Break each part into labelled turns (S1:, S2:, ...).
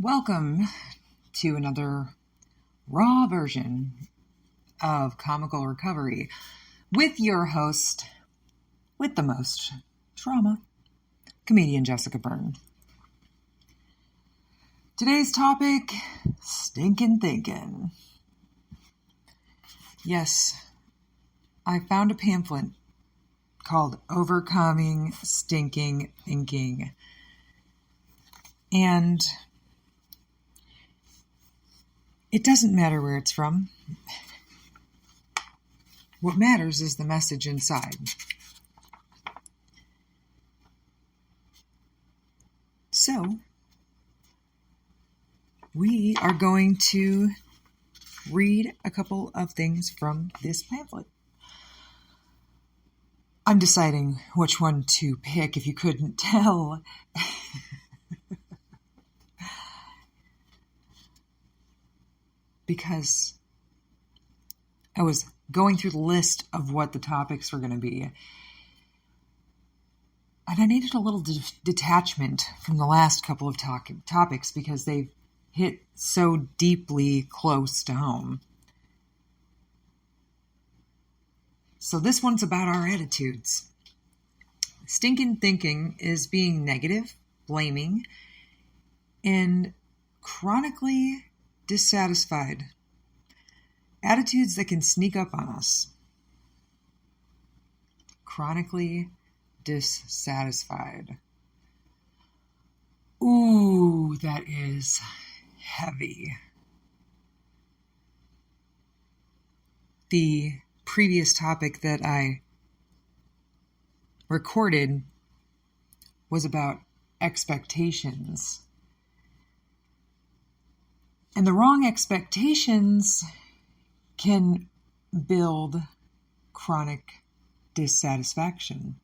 S1: Welcome to another raw version of Comical Recovery with your host, with the most trauma, comedian Jessica Byrne. Today's topic, stinkin' thinking. Yes, I found a pamphlet called Overcoming Stinking Thinking. And it doesn't matter where it's from. What matters is the message inside. So, we are going to read a couple of things from this pamphlet. I'm deciding which one to pick, if you couldn't tell. Because I was going through the list of what the topics were going to be. And I needed a little detachment from the last couple of topics because they've hit so deeply close to home. So this one's about our attitudes. Stinking thinking is being negative, blaming, and chronically dissatisfied. Attitudes that can sneak up on us. Chronically dissatisfied. Ooh, that is heavy. The previous topic that I recorded was about expectations. And the wrong expectations can build chronic dissatisfaction.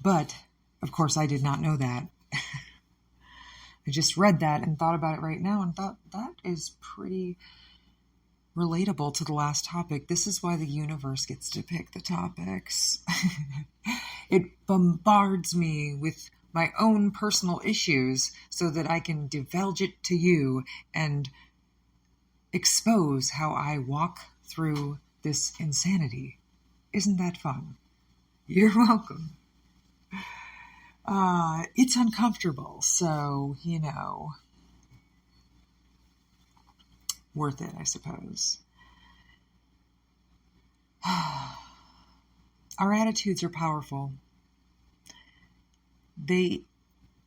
S1: But, of course, I did not know that. I just read that and thought about it right now and thought that is pretty relatable to the last topic. This is why the universe gets to pick the topics. It bombards me with my own personal issues so that I can divulge it to you and expose how I walk through this insanity. Isn't that fun? You're welcome. It's uncomfortable, so, worth it, I suppose. Our attitudes are powerful. They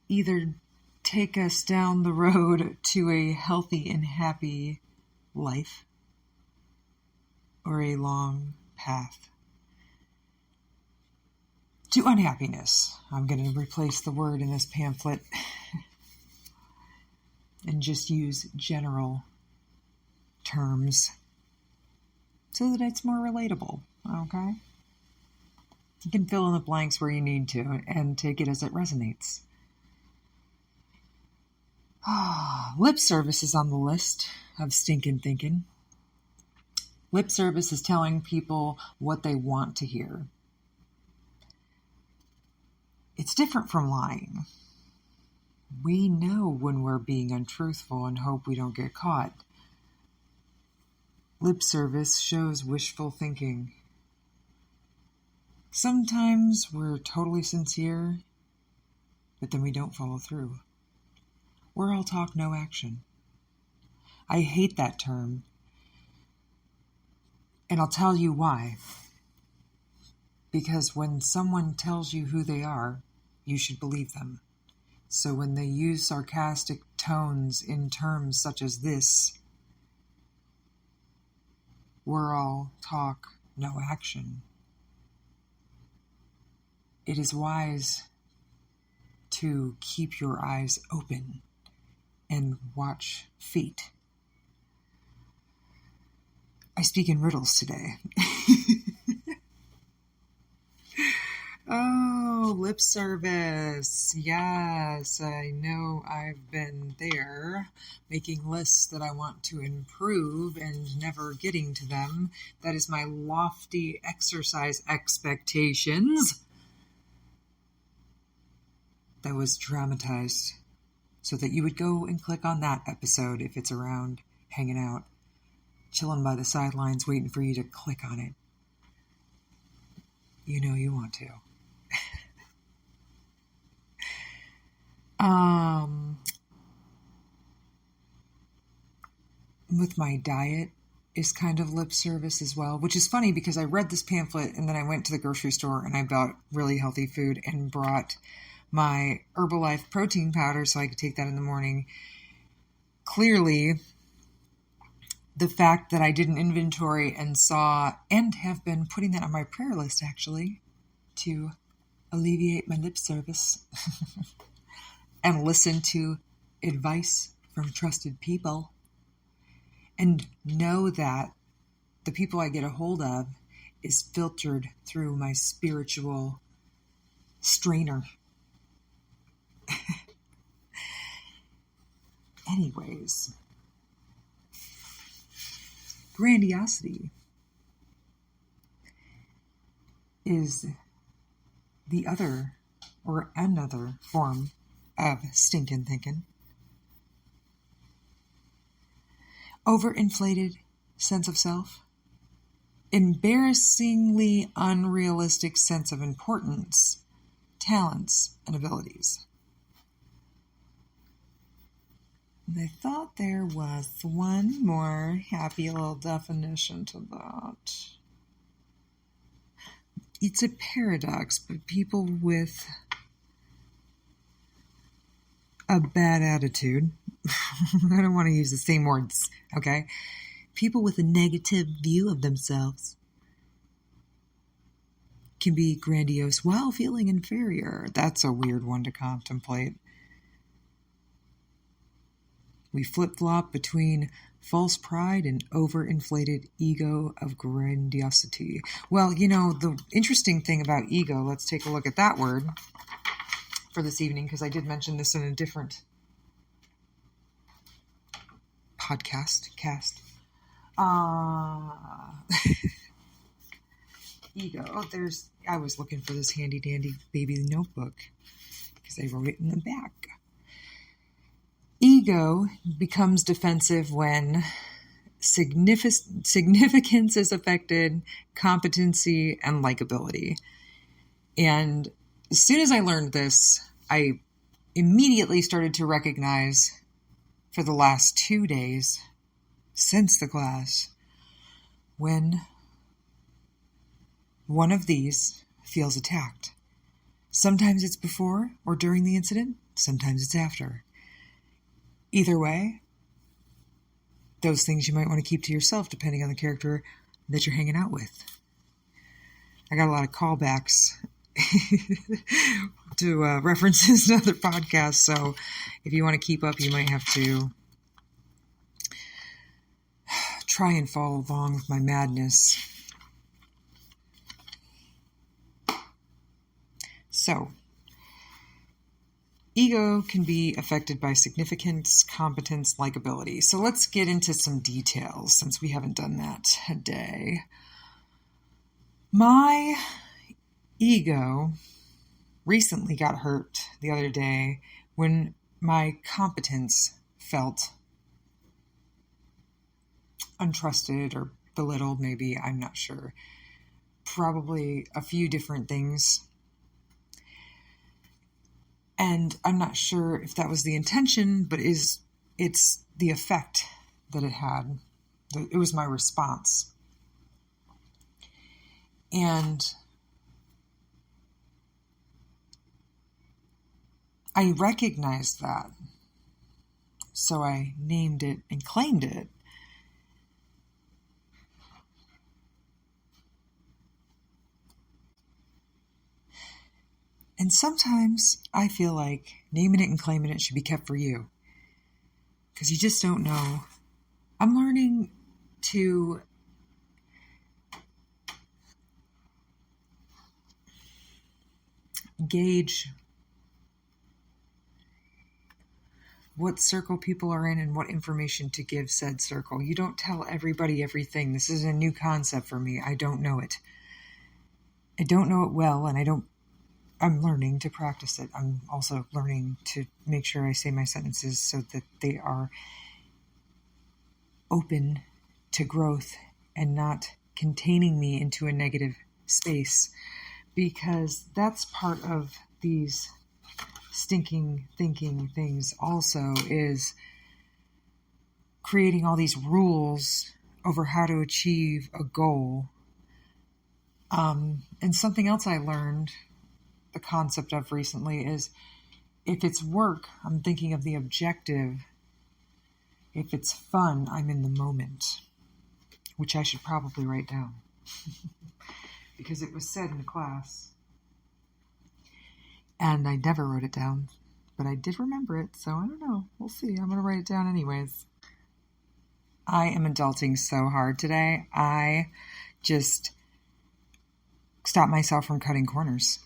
S1: either take us down the road to a healthy and happy life or a long path to unhappiness. I'm going to replace the word in this pamphlet and just use general terms so that it's more relatable, okay? You can fill in the blanks where you need to and take it as it resonates. Lip service is on the list of stinking thinking. Lip service is telling people what they want to hear. It's different from lying. We know when we're being untruthful and hope we don't get caught. Lip service shows wishful thinking. Sometimes we're totally sincere, but then we don't follow through. We're all talk, no action. I hate that term, and I'll tell you why. Because when someone tells you who they are, you should believe them. So when they use sarcastic tones in terms such as this, we're all talk, no action. It is wise to keep your eyes open and watch feet. I speak in riddles today. Oh, lip service. Yes, I know I've been there, making lists that I want to improve and never getting to them. That is my lofty exercise expectations. That was dramatized so that you would go and click on that episode if it's around, hanging out, chilling by the sidelines, waiting for you to click on it. You know you want to. With my diet is kind of lip service as well, which is funny because I read this pamphlet and then I went to the grocery store and I bought really healthy food and brought my Herbalife protein powder so I could take that in the morning. Clearly, the fact that I did an inventory and saw, and have been putting that on my prayer list actually, to alleviate my lip service and listen to advice from trusted people and know that the people I get a hold of is filtered through my spiritual strainer. Anyways, grandiosity is the other or another form of stinking thinking. Overinflated sense of self, embarrassingly unrealistic sense of importance, talents, and abilities. And I thought there was one more happy little definition to that. It's a paradox, but people with a bad attitude, I don't want to use the same words, okay? People with a negative view of themselves can be grandiose while feeling inferior. That's a weird one to contemplate. We flip-flop between false pride and overinflated ego of grandiosity. Well, you know, the interesting thing about ego, let's take a look at that word for this evening, because I did mention this in a different cast. Ego. Oh, I was looking for this handy dandy baby notebook because I wrote it in the back. Ego becomes defensive when significance is affected, competency, and likability. And as soon as I learned this, I immediately started to recognize for the last 2 days since the class when one of these feels attacked. Sometimes it's before or during the incident, sometimes it's after. Either way, those things you might want to keep to yourself depending on the character that you're hanging out with. I got a lot of callbacks to references in other podcasts, so if you want to keep up, you might have to try and follow along with my madness. So, ego can be affected by significance, competence, likability. So let's get into some details since we haven't done that today. My ego recently got hurt the other day when my competence felt untrusted or belittled, maybe, I'm not sure. Probably a few different things. And I'm not sure if that was the intention, but it's the effect that it had. It was my response. And I recognized that. So I named it and claimed it. And sometimes I feel like naming it and claiming it should be kept for you. Because you just don't know. I'm learning to gauge what circle people are in and what information to give said circle. You don't tell everybody everything. This is a new concept for me. I don't know it. I don't know it well, and I don't I'm learning to practice it. I'm also learning to make sure I say my sentences so that they are open to growth and not containing me into a negative space, because that's part of these stinking thinking things also, is creating all these rules over how to achieve a goal. And something else I learned the concept of recently is, if it's work, I'm thinking of the objective. If it's fun, I'm in the moment, which I should probably write down because it was said in class and I never wrote it down, but I did remember it. So I don't know. We'll see. I'm going to write it down anyways. I am adulting so hard today. I just stopped myself from cutting corners.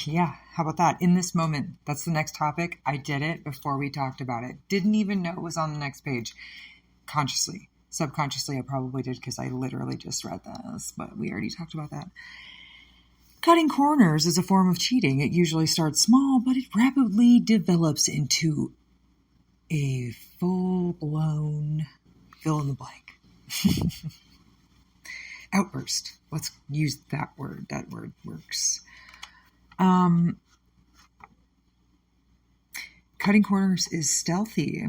S1: Yeah, how about that? In this moment, that's the next topic. I did it before we talked about it. Didn't even know it was on the next page. Consciously. Subconsciously, I probably did because I literally just read this, but we already talked about that. Cutting corners is a form of cheating. It usually starts small, but it rapidly develops into a full-blown fill in the blank. Outburst. Let's use that word. That word works. Cutting corners is stealthy.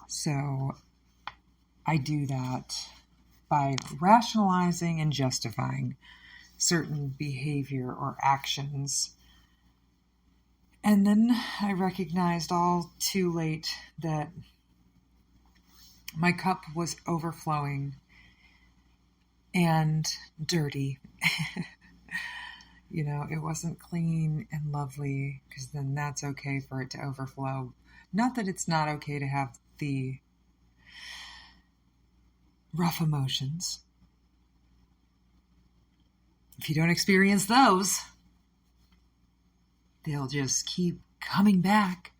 S1: So I do that by rationalizing and justifying certain behavior or actions. And then I recognized all too late that my cup was overflowing and dirty. It wasn't clean and lovely, because then that's okay for it to overflow. Not that it's not okay to have the rough emotions. If you don't experience those, they'll just keep coming back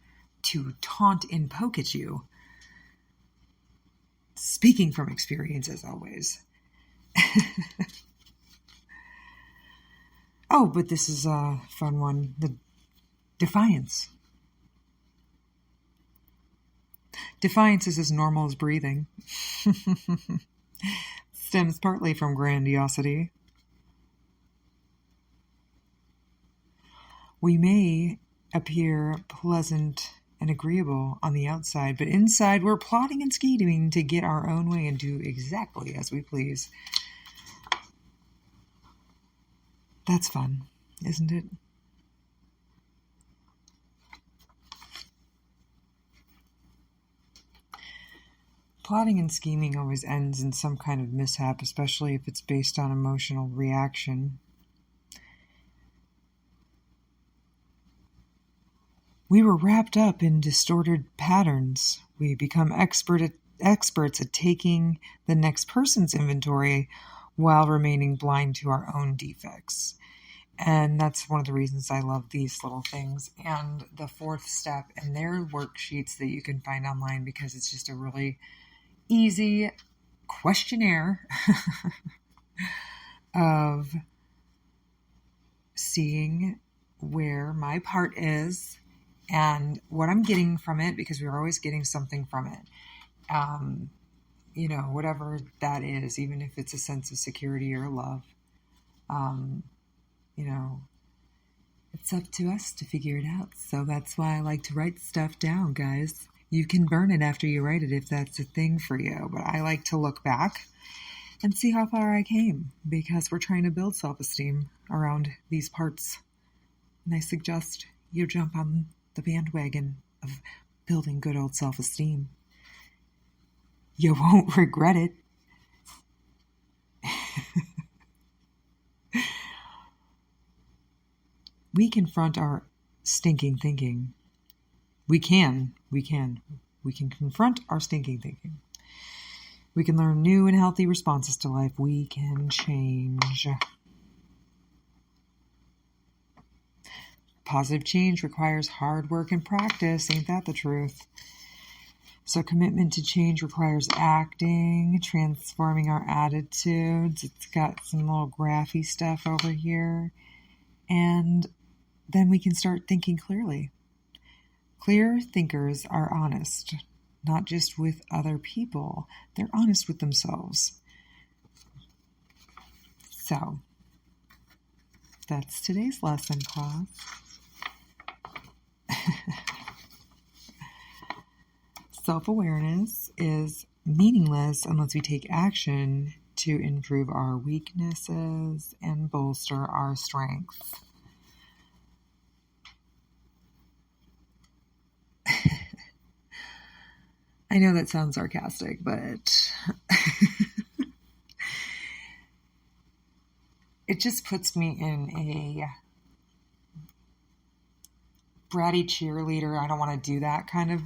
S1: to taunt and poke at you. Speaking from experience, as always. Oh, but this is a fun one. The defiance. Defiance is as normal as breathing. Stems partly from grandiosity. We may appear pleasant and agreeable on the outside, but inside we're plotting and scheming to get our own way and do exactly as we please. That's fun, isn't it? Plotting and scheming always ends in some kind of mishap, especially if it's based on emotional reaction. We were wrapped up in distorted patterns. We become experts at taking the next person's inventory while remaining blind to our own defects. And that's one of the reasons I love these little things. And the fourth step and their worksheets that you can find online, because it's just a really easy questionnaire of seeing where my part is and what I'm getting from it, because we're always getting something from it. Whatever that is, even if it's a sense of security or love, it's up to us to figure it out. So that's why I like to write stuff down, guys. You can burn it after you write it if that's a thing for you. But I like to look back and see how far I came, because we're trying to build self-esteem around these parts. And I suggest you jump on the bandwagon of building good old self-esteem. You won't regret it. We confront our stinking thinking. We can confront our stinking thinking. We can learn new and healthy responses to life. We can change. Positive change requires hard work and practice. Ain't that the truth? So commitment to change requires acting, transforming our attitudes. It's got some little graphy stuff over here. And then we can start thinking clearly. Clear thinkers are honest, not just with other people. They're honest with themselves. So, that's today's lesson, class. Self-awareness is meaningless unless we take action to improve our weaknesses and bolster our strengths. I know that sounds sarcastic, but it just puts me in a bratty cheerleader, I don't want to do that kind of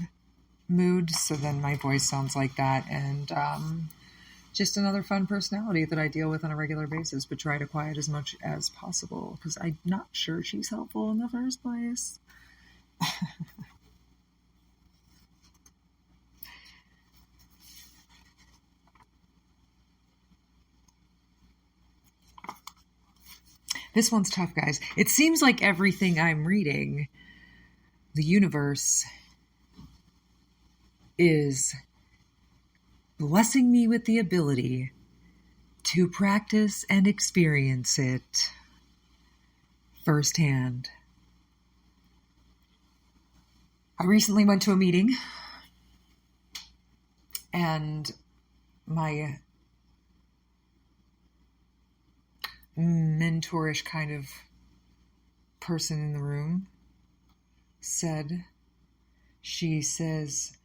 S1: mood. So then my voice sounds like that. And just another fun personality that I deal with on a regular basis, but try to quiet as much as possible because I'm not sure she's helpful in the first place. This one's tough, guys. It seems like everything I'm reading, the universe is blessing me with the ability to practice and experience it firsthand. I recently went to a meeting and my mentorish kind of person in the room said, she says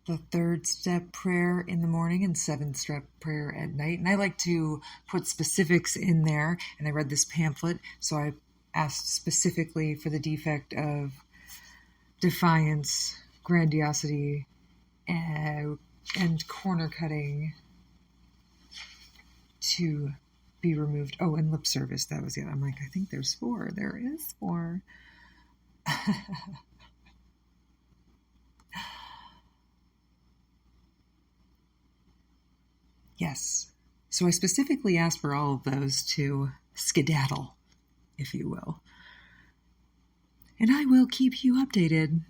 S1: the 3rd step prayer in the morning and 7th step prayer at night. And I like to put specifics in there. And I read this pamphlet, so I asked specifically for the defect of defiance, grandiosity, and corner cutting to be removed. Oh, and lip service. That was it. I'm like, I think there's 4. There is 4. Yes. So I specifically asked for all of those to skedaddle, if you will. And I will keep you updated.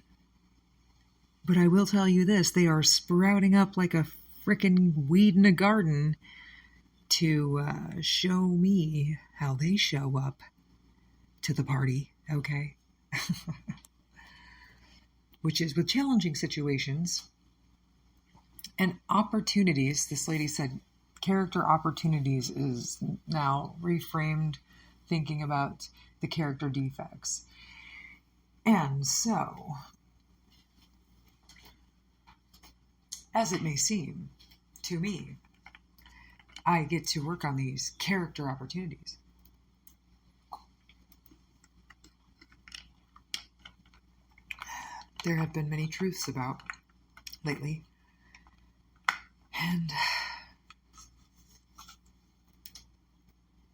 S1: But I will tell you this, they are sprouting up like a frickin' weed in a garden to show me how they show up to the party, okay? Which is with challenging situations and opportunities. This lady said character opportunities is now reframed thinking about the character defects. And so, as it may seem to me, I get to work on these character opportunities. There have been many truths about lately, and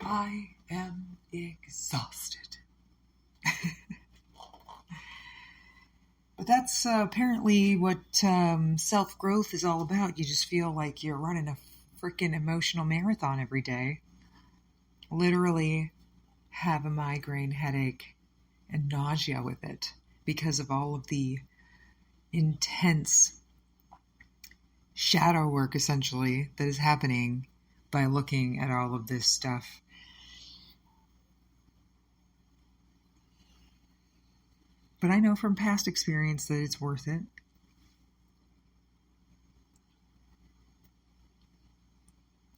S1: I am exhausted. But that's apparently what self-growth is all about. You just feel like you're running a freaking emotional marathon every day. Literally have a migraine headache and nausea with it because of all of the intense shadow work, essentially, that is happening by looking at all of this stuff. But I know from past experience that it's worth it.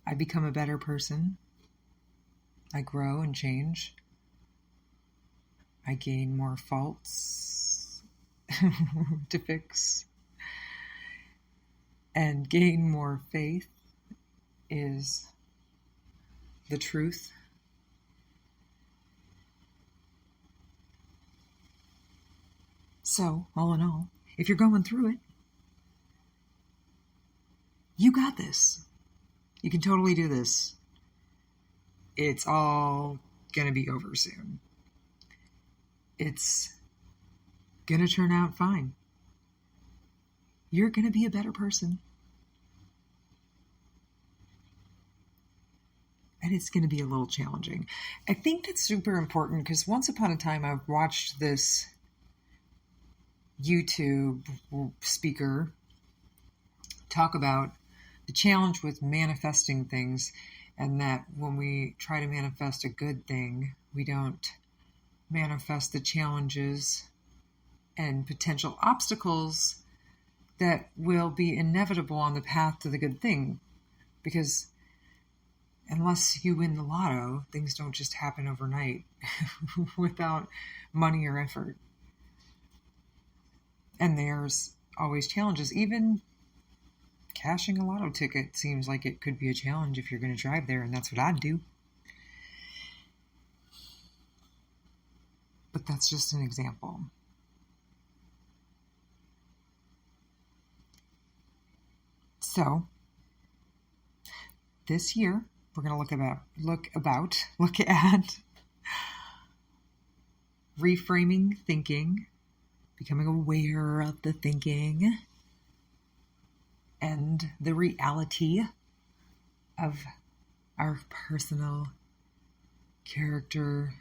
S1: I become a better person. I grow and change. I gain more faults to fix. And gain more faith is the truth. So, all in all, if you're going through it, you got this. You can totally do this. It's all going to be over soon. It's going to turn out fine. You're going to be a better person. And it's going to be a little challenging. I think that's super important because once upon a time I watched this YouTube speaker talk about the challenge with manifesting things, and that when we try to manifest a good thing, we don't manifest the challenges and potential obstacles that will be inevitable on the path to the good thing. Because unless you win the lotto, things don't just happen overnight without money or effort. And there's always challenges. Even cashing a lotto ticket seems like it could be a challenge if you're going to drive there, and that's what I'd do. But that's just an example. So, this year, we're going to look at reframing thinking, becoming aware of the thinking, and the reality of our personal character,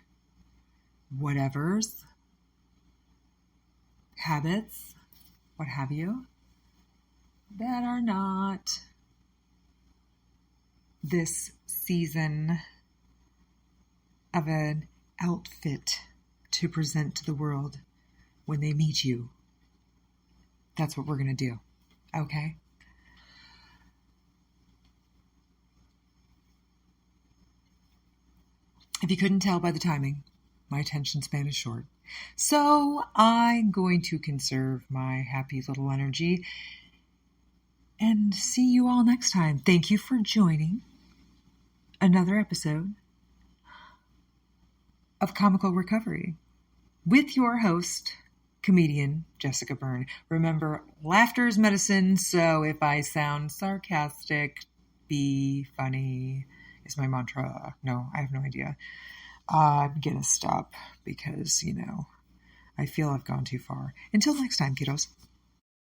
S1: whatevers, habits, what have you, that are not this season of an outfit to present to the world when they meet you. That's what we're going to do. Okay? If you couldn't tell by the timing, my attention span is short. So I'm going to conserve my happy little energy and see you all next time. Thank you for joining another episode of Comical Recovery with your host, comedian Jessica Byrne. Remember, laughter is medicine, so if I sound sarcastic, be funny is my mantra. No, I have no idea. I'm going to stop because, I feel I've gone too far. Until next time, kiddos.